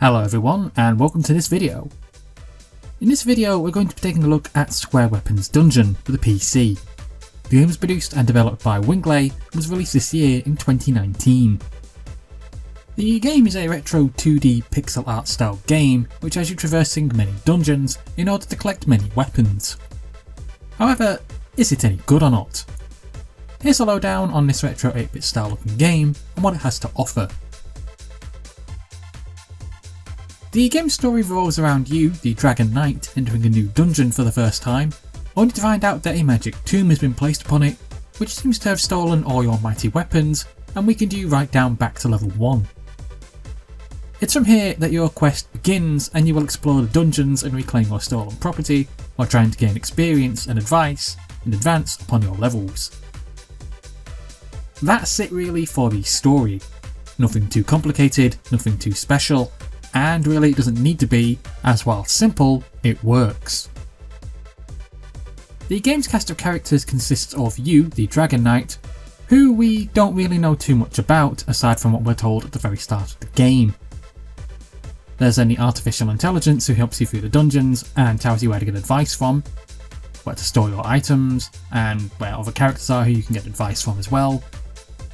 Hello everyone and welcome to this video. In this video we're going to be taking a look at Square Weapons Dungeon for the PC. The game was produced and developed by Wingley and was released this year in 2019. The game is a retro 2D pixel art style game which has you traversing many dungeons in order to collect many weapons. However, is it any good or not? Here's a lowdown on this retro 8-bit style looking game and what it has to offer. The game's story revolves around you, the Dragon Knight, entering a new dungeon for the first time, only to find out that a magic tomb has been placed upon it, which seems to have stolen all your mighty weapons and weakened you right down back to level 1. It's from here that your quest begins and you will explore the dungeons and reclaim your stolen property while trying to gain experience and advice and advance upon your levels. That's it really for the story. Nothing too complicated, nothing too special, and really it doesn't need to be, as while simple, it works. The game's cast of characters consists of you, the Dragon Knight, who we don't really know too much about aside from what we're told at the very start of the game. There's an artificial intelligence who helps you through the dungeons and tells you where to get advice from, where to store your items, and where other characters are who you can get advice from as well,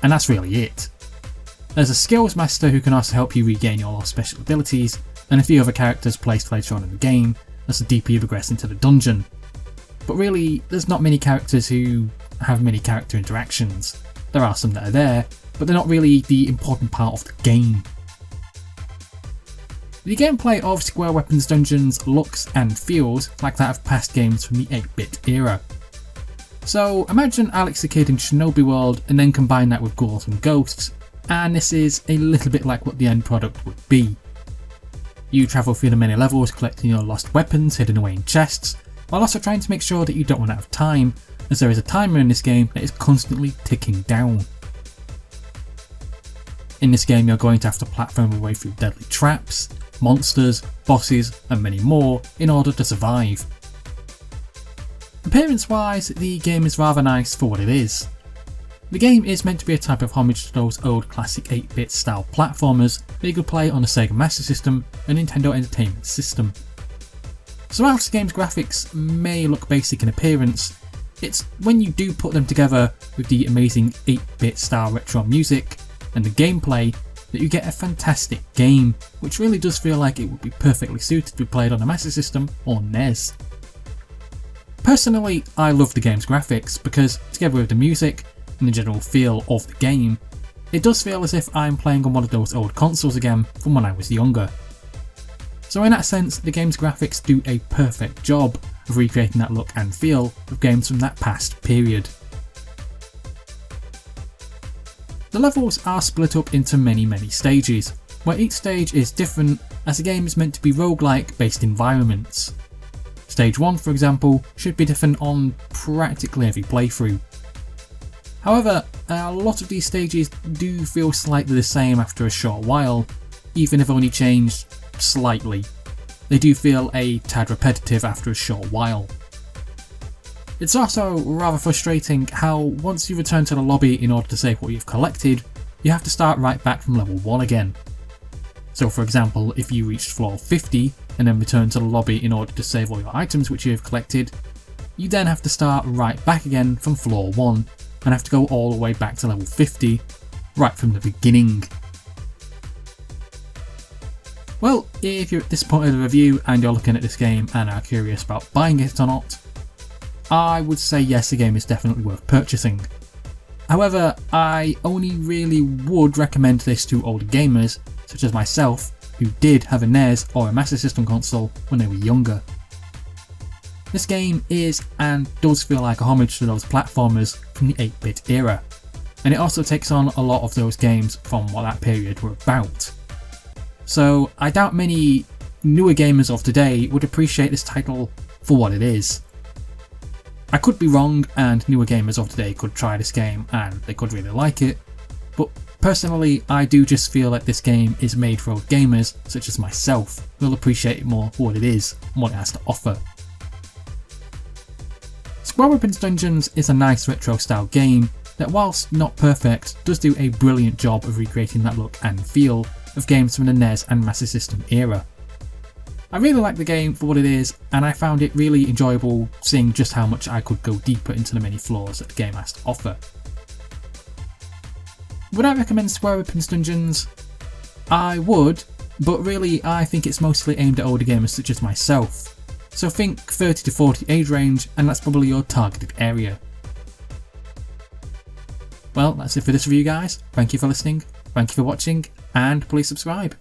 and that's really it. There's a skills master who can also help you regain your lost special abilities, and a few other characters placed later on in the game as the deeper you progress into the dungeon. But really, there's not many characters who have many character interactions. There are some that are there, but they're not really the important part of the game. The gameplay of Square Weapons Dungeons looks and feels like that of past games from the 8-bit era. So imagine Alex the Kid in Shinobi World and then combine that with ghouls and ghosts, and this is a little bit like what the end product would be. You travel through the many levels collecting your lost weapons hidden away in chests, while also trying to make sure that you don't run out of time, as there is a timer in this game that is constantly ticking down. In this game you're going to have to platform your way through deadly traps, monsters, bosses and many more in order to survive. Appearance wise, the game is rather nice for what it is. The game is meant to be a type of homage to those old classic 8-bit style platformers that you could play on the Sega Master System and Nintendo Entertainment System. So whilst the game's graphics may look basic in appearance, it's when you do put them together with the amazing 8-bit style retro music and the gameplay that you get a fantastic game, which really does feel like it would be perfectly suited to be played on the Master System or NES. Personally, I love the game's graphics because, together with the music and the general feel of the game, it does feel as if I'm playing on one of those old consoles again from when I was younger. So in that sense, the game's graphics do a perfect job of recreating that look and feel of games from that past period. The levels are split up into many stages, where each stage is different as the game is meant to be roguelike based environments. Stage 1, for example, should be different on practically every playthrough. However, a lot of these stages do feel slightly the same after a short while, even if only changed slightly. They do feel a tad repetitive after a short while. It's also rather frustrating how once you return to the lobby in order to save what you've collected, you have to start right back from level 1 again. So for example, if you reached floor 50 and then return to the lobby in order to save all your items which you have collected, you then have to start right back again from floor 1 and have to go all the way back to level 50, right from the beginning. Well, if you're at this point of the review and you're looking at this game and are curious about buying it or not, I would say yes, the game is definitely worth purchasing. However, I only really would recommend this to older gamers, such as myself, who did have a NES or a Master System console when they were younger. This game is and does feel like a homage to those platformers from the 8-bit era, and it also takes on a lot of those games from what that period were about. So I doubt many newer gamers of today would appreciate this title for what it is. I could be wrong and newer gamers of today could try this game and they could really like it, but personally I do just feel like this game is made for old gamers such as myself who will appreciate it more for what it is and what it has to offer. Square Weapons Dungeons is a nice retro style game that, whilst not perfect, does do a brilliant job of recreating that look and feel of games from the NES and Master System era. I really like the game for what it is, and I found it really enjoyable seeing just how much I could go deeper into the many flaws that the game has to offer. Would I recommend Square Weapons Dungeons? I would, but really I think it's mostly aimed at older gamers such as myself. So think 30 to 40 age range, and that's probably your targeted area. Well, that's it for this review guys. Thank you for listening, thank you for watching, and please subscribe.